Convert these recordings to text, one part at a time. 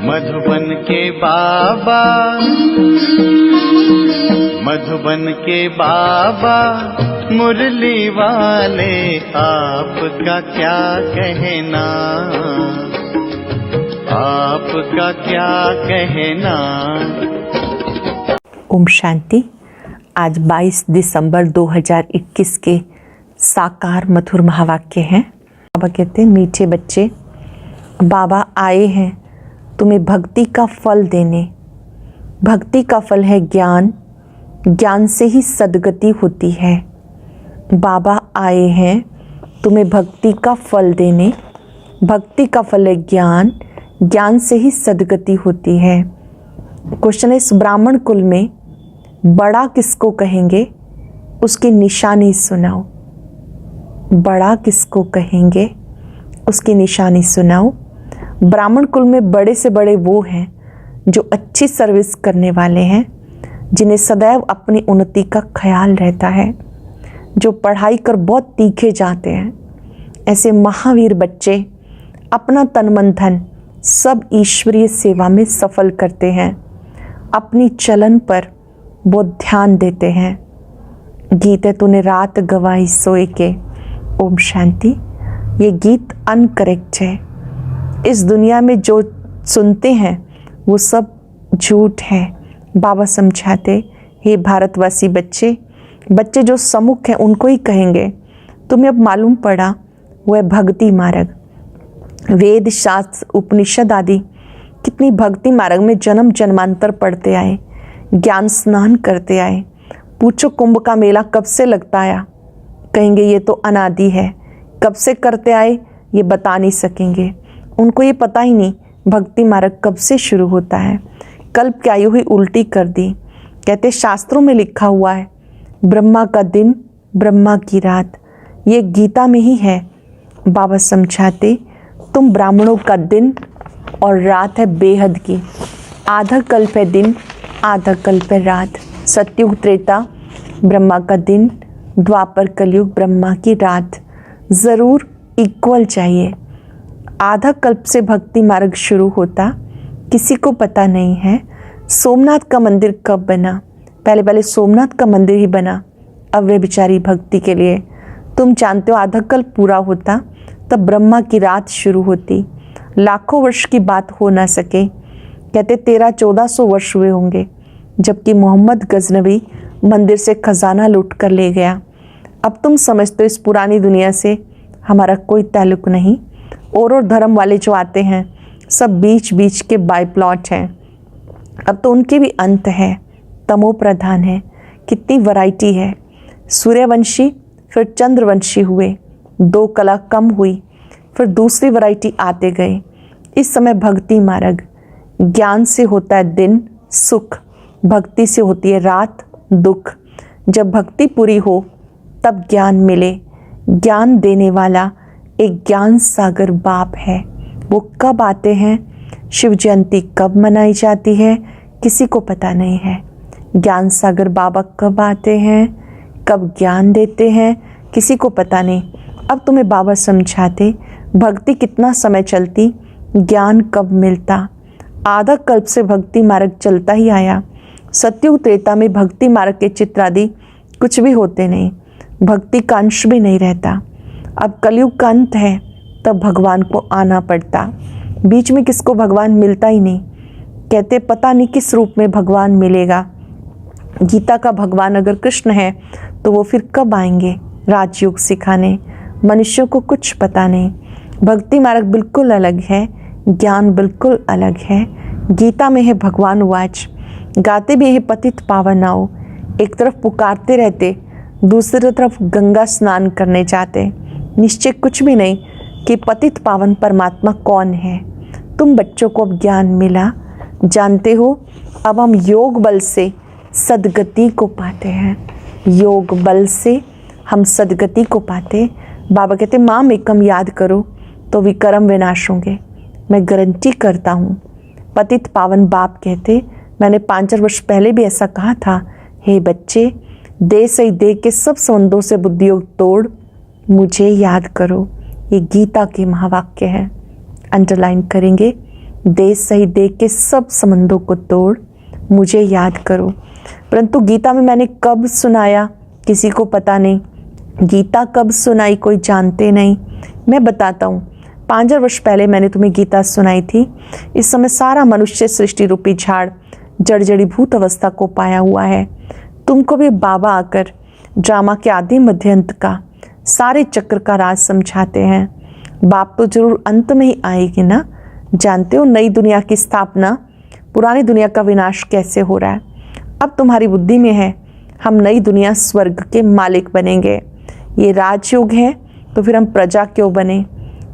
मधुबन के बाबा, मधुबन के बाबा मुरली वाले, आपका क्या कहना, आपका क्या कहना। ओम शांति। आज 22 दिसंबर 2021 के साकार मधुर महावाक्य हैं। बाबा कहते हैं, मीठे बच्चे, बाबा आए हैं तुम्हें भक्ति का फल देने। भक्ति का फल है ज्ञान, ज्ञान से ही सद्गति होती है। बाबा आए हैं तुम्हें भक्ति का फल देने। भक्ति का फल है ज्ञान, ज्ञान से ही सद्गति होती है। क्वेश्चन है, इस ब्राह्मण कुल में बड़ा किसको कहेंगे, उसकी निशानी सुनाओ। बड़ा किसको कहेंगे, उसकी निशानी सुनाओ। ब्राह्मण कुल में बड़े से बड़े वो हैं जो अच्छी सर्विस करने वाले हैं, जिन्हें सदैव अपनी उन्नति का ख्याल रहता है, जो पढ़ाई कर बहुत तीखे जाते हैं। ऐसे महावीर बच्चे अपना तन मन धन सब ईश्वरीय सेवा में सफल करते हैं। अपनी चलन पर वो ध्यान देते हैं। गीत है तूने रात गवाई सोए के। ओम शांति। ये गीत अनकरेक्ट है। इस दुनिया में जो सुनते हैं वो सब झूठ है। बाबा समझाते, हे भारतवासी बच्चे, बच्चे जो सम्मुख हैं उनको ही कहेंगे। तुम्हें अब मालूम पड़ा वो है भक्ति मार्ग। वेद शास्त्र उपनिषद आदि कितनी भक्ति मार्ग में जन्म जन्मांतर पढ़ते आए, ज्ञान स्नान करते आए। पूछो कुंभ का मेला कब से लगता आया, कहेंगे ये तो अनादि है। कब से करते आए ये बता नहीं सकेंगे। उनको ये पता ही नहीं भक्ति मार्ग कब से शुरू होता है। कल्प की आयु ही उल्टी कर दी। कहते शास्त्रों में लिखा हुआ है, ब्रह्मा का दिन ब्रह्मा की रात। ये गीता में ही है। बाबा समझाते, तुम ब्राह्मणों का दिन और रात है बेहद की। आधा कल्प है दिन, आधा कल्प है रात। सतयुग त्रेता ब्रह्मा का दिन, द्वापर कलयुग ब्रह्मा की रात। ज़रूर इक्वल चाहिए। आधा कल्प से भक्ति मार्ग शुरू होता, किसी को पता नहीं है। सोमनाथ का मंदिर कब बना, पहले सोमनाथ का मंदिर ही बना अव्यभिचारी भक्ति के लिए। तुम जानते हो आधा कल्प पूरा होता तब ब्रह्मा की रात शुरू होती। लाखों वर्ष की बात हो ना सके। कहते 1300-1400 वर्ष हुए होंगे जबकि मोहम्मद गजनवी मंदिर से खजाना लूट कर ले गया। अब तुम समझते हो इस पुरानी दुनिया से हमारा कोई ताल्लुक नहीं। और धर्म वाले जो आते हैं सब बीच बीच के बाय प्लॉट हैं। अब तो उनके भी अंत है, तमो प्रधान है। कितनी वैरायटी है। सूर्यवंशी फिर चंद्रवंशी हुए, 2 कला कम हुई, फिर दूसरी वैरायटी आते गए। इस समय भक्ति मार्ग, ज्ञान से होता है दिन सुख, भक्ति से होती है रात दुख। जब भक्ति पूरी हो तब ज्ञान मिले। ज्ञान देने वाला एक ज्ञान सागर बाप है। वो कब आते हैं, शिव जयंती कब मनाई जाती है, किसी को पता नहीं है। ज्ञान सागर बाबा कब आते हैं, कब ज्ञान देते हैं, किसी को पता नहीं। अब तुम्हें बाबा समझाते, भक्ति कितना समय चलती, ज्ञान कब मिलता। आधा कल्प से भक्ति मार्ग चलता ही आया। सतयुग त्रेता में भक्ति मार्ग के चित्र आदि कुछ भी होते नहीं, भक्ति का अंश भी नहीं रहता। अब कलयुग का अंत है, तब भगवान को आना पड़ता। बीच में किसको भगवान मिलता ही नहीं। कहते पता नहीं किस रूप में भगवान मिलेगा। गीता का भगवान अगर कृष्ण है तो वो फिर कब आएंगे राजयोग सिखाने। मनुष्यों को कुछ पता नहीं। भक्ति मार्ग बिल्कुल अलग है, ज्ञान बिल्कुल अलग है। गीता में है भगवान वाच, गाते भी है पतित पावन आओ। एक तरफ पुकारते रहते, दूसरी तरफ गंगा स्नान करने जाते। निश्चय कुछ भी नहीं कि पतित पावन परमात्मा कौन है। तुम बच्चों को अब ज्ञान मिला, जानते हो। अब हम योग बल से सद्गति को पाते हैं। योग बल से हम सद्गति को पाते। बाबा कहते माम एकम याद करो तो विक्रम विनाश होंगे। मैं गारंटी करता हूँ। पतित पावन बाप कहते, मैंने 5 वर्ष पहले भी ऐसा कहा था, हे बच्चे, दे सही दे के सब संबंधों से बुद्धियोग तोड़ मुझे याद करो। ये गीता के महावाक्य है। अंडरलाइन करेंगे। देश सही देख के सब संबंधों को तोड़, मुझे याद करो। परंतु गीता में मैंने कब सुनाया किसी को पता नहीं, गीता कब सुनाई कोई जानते नहीं। मैं बताता हूँ, 5000 वर्ष पहले मैंने तुम्हें गीता सुनाई थी। इस समय सारा मनुष्य सृष्टि रूपी झाड़ जड़जड़ीभूत अवस्था को पाया हुआ है। तुमको भी बाबा आकर ड्रामा के आदि मध्य अंत का सारे चक्र का राज समझाते हैं। बाप तो जरूर अंत में ही आएगी ना। जानते हो नई दुनिया की स्थापना, पुरानी दुनिया का विनाश कैसे हो रहा है। अब तुम्हारी बुद्धि में है हम नई दुनिया स्वर्ग के मालिक बनेंगे। ये राजयोग है तो फिर हम प्रजा क्यों बने।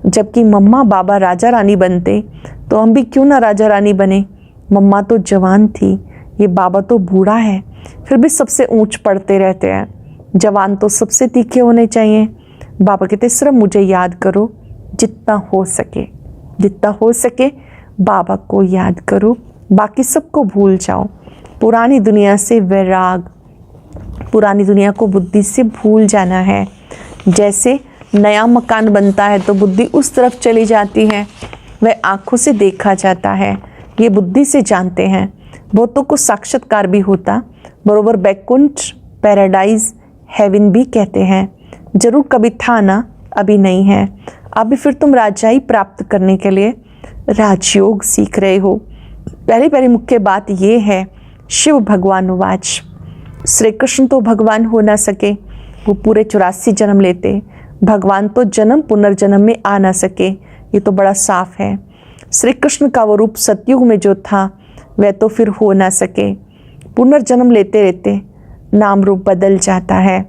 जबकि मम्मा बाबा राजा रानी बनते तो हम भी क्यों ना राजा रानी बने। मम्मा तो जवान थी, ये बाबा तो बूढ़ा है, फिर भी सबसे ऊंच पढ़ते रहते हैं। जवान तो सबसे तीखे होने चाहिए। बाबा कहते सिर्फ मुझे याद करो, जितना हो सके, जितना हो सके बाबा को याद करो, बाकी सबको भूल जाओ। पुरानी दुनिया से वैराग, पुरानी दुनिया को बुद्धि से भूल जाना है। जैसे नया मकान बनता है तो बुद्धि उस तरफ चली जाती है, वह आंखों से देखा जाता है, ये बुद्धि से जानते हैं। बहुतों को साक्षात्कार भी होता, बरोबर बैकुंठ, पैराडाइज, हेवन भी कहते हैं। जरूर कभी था ना, अभी नहीं है। अभी फिर तुम राजाई प्राप्त करने के लिए राजयोग सीख रहे हो। पहली पहली मुख्य बात ये है, शिव भगवान वाच। श्री कृष्ण तो भगवान हो ना सके, वो पूरे 84 जन्म लेते। भगवान तो जन्म पुनर्जन्म में आ ना सके, ये तो बड़ा साफ है। श्री कृष्ण का वो रूप सतयुग में जो था वह तो फिर हो ना सके। पुनर्जन्म लेते रहते नाम रूप बदल जाता है।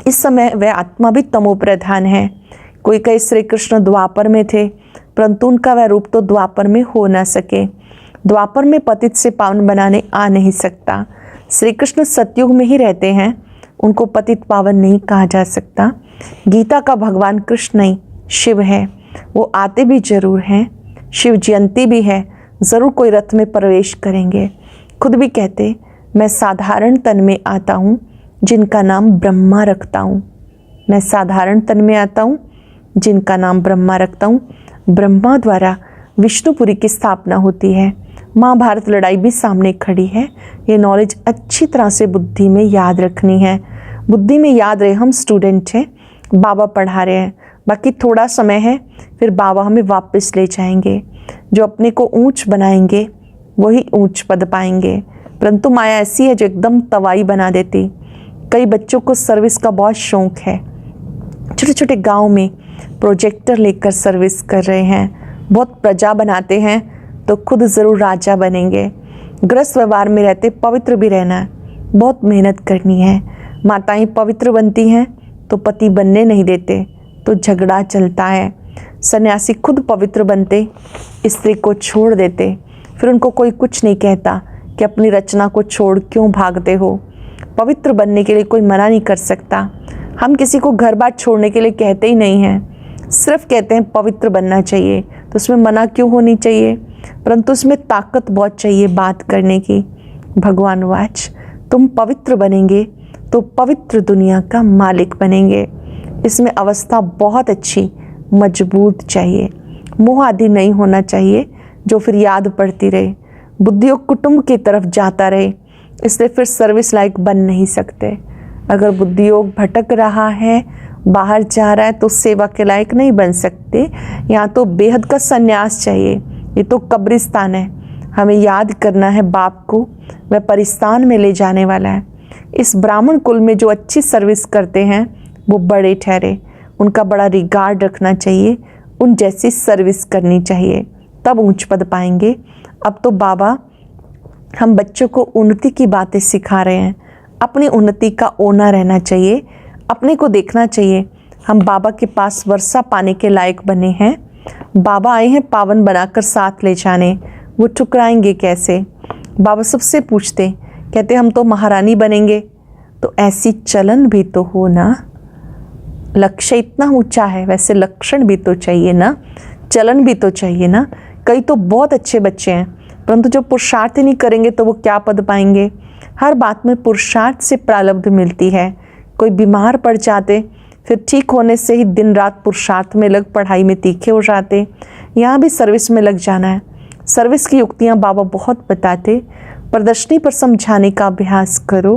इस समय वह आत्मा भी तमो प्रधान है। कोई कहे श्री कृष्ण द्वापर में थे, परंतु उनका वह रूप तो द्वापर में हो ना सके। द्वापर में पतित से पावन बनाने आ नहीं सकता। श्री कृष्ण सतयुग में ही रहते हैं, उनको पतित पावन नहीं कहा जा सकता। गीता का भगवान कृष्ण नहीं शिव है, वो आते भी जरूर हैं। शिव जयंती भी है, ज़रूर कोई रथ में प्रवेश करेंगे। खुद भी कहते मैं साधारण तन में आता हूँ जिनका नाम ब्रह्मा रखता हूँ। मैं साधारण तन में आता हूँ जिनका नाम ब्रह्मा रखता हूँ। ब्रह्मा द्वारा विष्णुपुरी की स्थापना होती है। महाभारत लड़ाई भी सामने खड़ी है। ये नॉलेज अच्छी तरह से बुद्धि में याद रखनी है। बुद्धि में याद रहे हम स्टूडेंट हैं, बाबा पढ़ा रहे हैं, बाकी थोड़ा समय है, फिर बाबा हमें वापस ले जाएंगे। जो अपने को ऊंच बनाएंगे वही ऊंच पद पाएंगे। परंतु माया ऐसी है जो एकदम तवाई बना देती। कई बच्चों को सर्विस का बहुत शौक है, छोटे छोटे गांव में प्रोजेक्टर लेकर सर्विस कर रहे हैं। बहुत प्रजा बनाते हैं तो खुद ज़रूर राजा बनेंगे। गृहस्थ व्यवहार में रहते पवित्र भी रहना है, बहुत मेहनत करनी है। माताएं पवित्र बनती हैं तो पति बनने नहीं देते, तो झगड़ा चलता है। सन्यासी खुद पवित्र बनते, स्त्री को छोड़ देते, फिर उनको कोई कुछ नहीं कहता कि अपनी रचना को छोड़ क्यों भागते हो। पवित्र बनने के लिए कोई मना नहीं कर सकता। हम किसी को घर बार छोड़ने के लिए कहते ही नहीं हैं, सिर्फ कहते हैं पवित्र बनना चाहिए। तो उसमें मना क्यों होनी चाहिए, परंतु उसमें ताकत बहुत चाहिए बात करने की। भगवान वाच, तुम पवित्र बनेंगे तो पवित्र दुनिया का मालिक बनेंगे। इसमें अवस्था बहुत अच्छी मजबूत चाहिए, मोह आदि नहीं होना चाहिए जो फिर याद पड़ती रहे, बुद्धियोग कुटुंब की तरफ जाता रहे, इसलिए फिर सर्विस लायक बन नहीं सकते। अगर बुद्धियोग भटक रहा है, बाहर जा रहा है, तो सेवा के लायक नहीं बन सकते। यहाँ तो बेहद का संन्यास चाहिए, ये तो कब्रिस्तान है। हमें याद करना है बाप को, वह परिस्तान में ले जाने वाला है। इस ब्राह्मण कुल में जो अच्छी सर्विस करते हैं वो बड़े ठहरे, उनका बड़ा रिगार्ड रखना चाहिए, उन जैसी सर्विस करनी चाहिए, तब ऊंच पद पाएंगे। अब तो बाबा हम बच्चों को उन्नति की बातें सिखा रहे हैं। अपनी उन्नति का ओना रहना चाहिए, अपने को देखना चाहिए। हम बाबा के पास वर्षा पाने के लायक बने हैं। बाबा आए हैं पावन बनाकर साथ ले जाने, वो ठुकराएंगे कैसे। बाबा सबसे पूछते, कहते हम तो महारानी बनेंगे, तो ऐसी चलन भी तो हो ना। लक्ष्य इतना ऊंचा है, वैसे लक्षण भी तो चाहिए ना, चलन भी तो चाहिए ना। कई तो बहुत अच्छे बच्चे हैं, परंतु जो पुरुषार्थ ही नहीं करेंगे तो वो क्या पद पाएंगे। हर बात में पुरुषार्थ से प्रारब्ध मिलती है। कोई बीमार पड़ जाते, फिर ठीक होने से ही दिन रात पुरुषार्थ में लग, पढ़ाई में तीखे हो जाते। यहाँ भी सर्विस में लग जाना है। सर्विस की युक्तियाँ बाबा बहुत बताते, प्रदर्शनी पर समझाने का अभ्यास करो।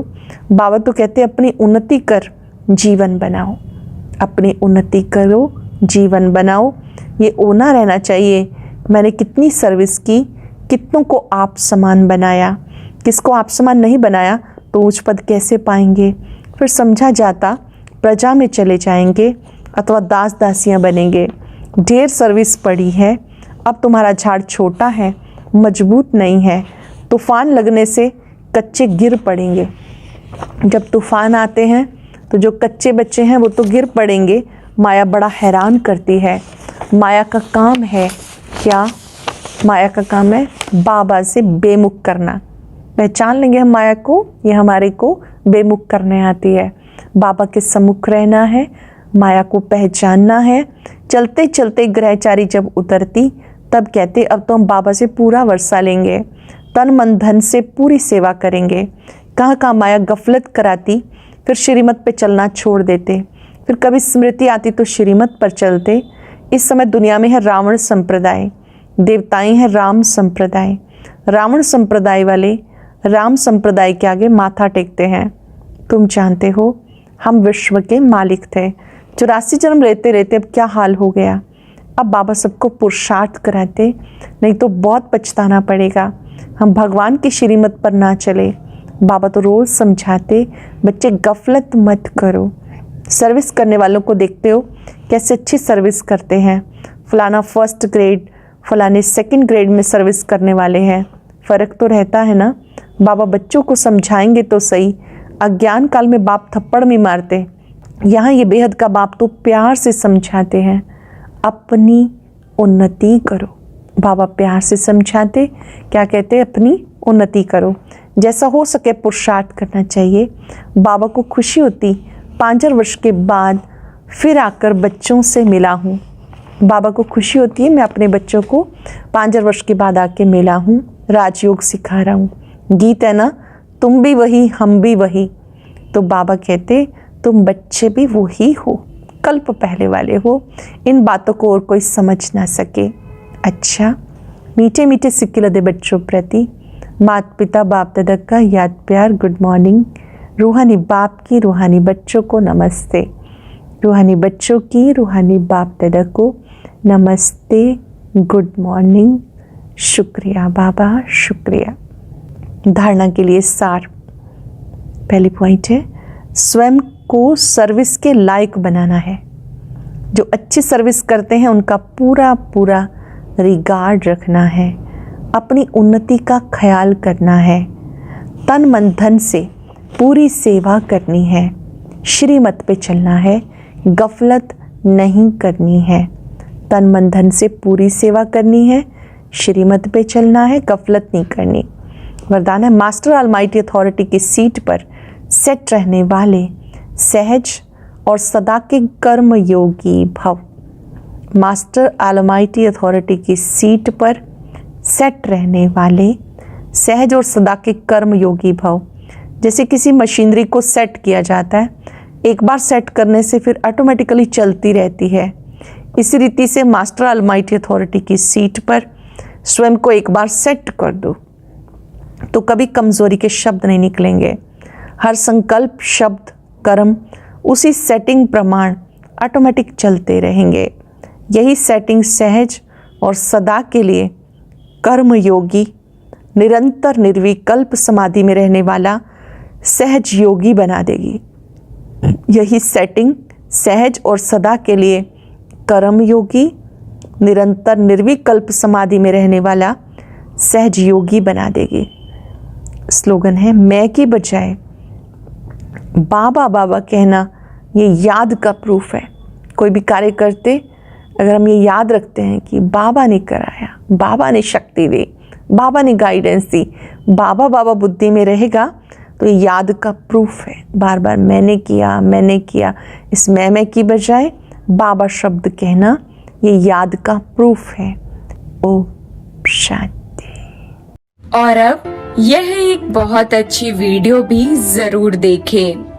बाबा तो कहते अपनी उन्नति कर जीवन बनाओ, अपनी उन्नति करो जीवन बनाओ। ये ओना रहना चाहिए, मैंने कितनी सर्विस की, कितनों को आप समान बनाया, किसको आप समान नहीं बनाया तो उच्च पद कैसे पाएंगे। फिर समझा जाता प्रजा में चले जाएंगे अथवा दास दासियां बनेंगे। ढेर सर्विस पड़ी है, अब तुम्हारा झाड़ छोटा है, मजबूत नहीं है, तूफान लगने से कच्चे गिर पड़ेंगे। जब तूफान आते हैं तो जो कच्चे बच्चे हैं वो तो गिर पड़ेंगे। माया बड़ा हैरान करती है। माया का काम है क्या? माया का काम है बाबा से बेमुख करना। पहचान लेंगे हम माया को, ये हमारे को बेमुख करने आती है। बाबा के सम्मुख रहना है, माया को पहचानना है। चलते चलते ग्रहचारी जब उतरती तब कहते अब तो हम बाबा से पूरा वर्षा लेंगे, तन मन धन से पूरी सेवा करेंगे। कहाँ कहाँ माया गफलत कराती, फिर श्रीमत पे चलना छोड़ देते। फिर कभी स्मृति आती तो श्रीमत पर चलते। इस समय दुनिया में है रावण संप्रदाय, देवताएं हैं राम संप्रदाय। रावण संप्रदाय वाले राम संप्रदाय के आगे माथा टेकते हैं। तुम जानते हो हम विश्व के मालिक थे, 84 जन्म रहते रहते अब क्या हाल हो गया। अब बाबा सबको पुरुषार्थ कराते, नहीं तो बहुत पछताना पड़ेगा। हम भगवान की श्रीमत पर ना चले। बाबा तो रोज समझाते बच्चे गफलत मत करो। सर्विस करने वालों को देखते हो कैसे अच्छी सर्विस करते हैं। फलाना फर्स्ट ग्रेड, फलाने सेकंड ग्रेड में सर्विस करने वाले हैं। फ़र्क तो रहता है ना। बाबा बच्चों को समझाएंगे तो सही। अज्ञान काल में बाप थप्पड़ में मारते, यहाँ ये बेहद का बाप तो प्यार से समझाते हैं अपनी उन्नति करो। बाबा प्यार से समझाते, क्या कहते हैं? अपनी उन्नति करो। जैसा हो सके पुरुषार्थ करना चाहिए। बाबा को खुशी होती 5 वर्ष के बाद फिर आकर बच्चों से मिला हूँ। बाबा को खुशी होती है मैं अपने बच्चों को 5 वर्ष के बाद आके मिला हूँ, राजयोग सिखा रहा हूँ। गीत है ना, तुम भी वही हम भी वही। तो बाबा कहते तुम बच्चे भी वही हो, कल्प पहले वाले हो। इन बातों को और कोई समझ ना सके। अच्छा, मीठे मीठे सिक्के लदे बच्चों प्रति माता पिता बाप दादा का याद प्यार गुड मॉर्निंग। रूहानी बाप की रूहानी बच्चों को नमस्ते। रूहानी बच्चों की रूहानी बाप दादा को नमस्ते, गुड मॉर्निंग। शुक्रिया बाबा, शुक्रिया। धारणा के लिए सार। पहली पॉइंट है स्वयं को सर्विस के लायक बनाना है। जो अच्छी सर्विस करते हैं उनका पूरा पूरा रिगार्ड रखना है। अपनी उन्नति का ख्याल करना है। तन मन धन से पूरी सेवा करनी है। श्रीमत पे चलना है, गफलत नहीं करनी है। तन मन धन से पूरी सेवा करनी है, श्रीमत पे चलना है, गफलत नहीं करनी। वरदान है मास्टर ऑलमाइटी अथॉरिटी की सीट पर सेट रहने वाले सहज और सदा के कर्म योगी भव। मास्टर ऑलमाइटी अथॉरिटी की सीट पर सेट रहने वाले सहज और सदा के कर्म योगी भव। जैसे किसी मशीनरी को सेट किया जाता है, एक बार सेट करने से फिर ऑटोमेटिकली चलती रहती है। इसी रीति से मास्टर ऑलमाइटी अथॉरिटी की सीट पर स्वयं को एक बार सेट कर दो तो कभी कमजोरी के शब्द नहीं निकलेंगे। हर संकल्प, शब्द, कर्म उसी सेटिंग प्रमाण ऑटोमेटिक चलते रहेंगे। यही सेटिंग सहज और सदा के लिए कर्म योगी, निरंतर निर्विकल्प समाधि में रहने वाला सहज योगी बना देगी। यही सेटिंग सहज और सदा के लिए कर्म योगी, निरंतर निर्विकल्प समाधि में रहने वाला सहज योगी बना देगी। स्लोगन है मैं की बजाय बाबा बाबा कहना, ये याद का प्रूफ है। कोई भी कार्य करते अगर हम ये याद रखते हैं कि बाबा ने कराया, बाबा ने शक्ति दी, बाबा ने गाइडेंस दी, बाबा बाबा बुद्धि में रहेगा तो ये याद का प्रूफ है। बार बार मैंने किया, इस मैं की बजाय बाबा शब्द कहना ये याद का प्रूफ है। ओम शांति। और अब यह एक बहुत अच्छी वीडियो भी जरूर देखें।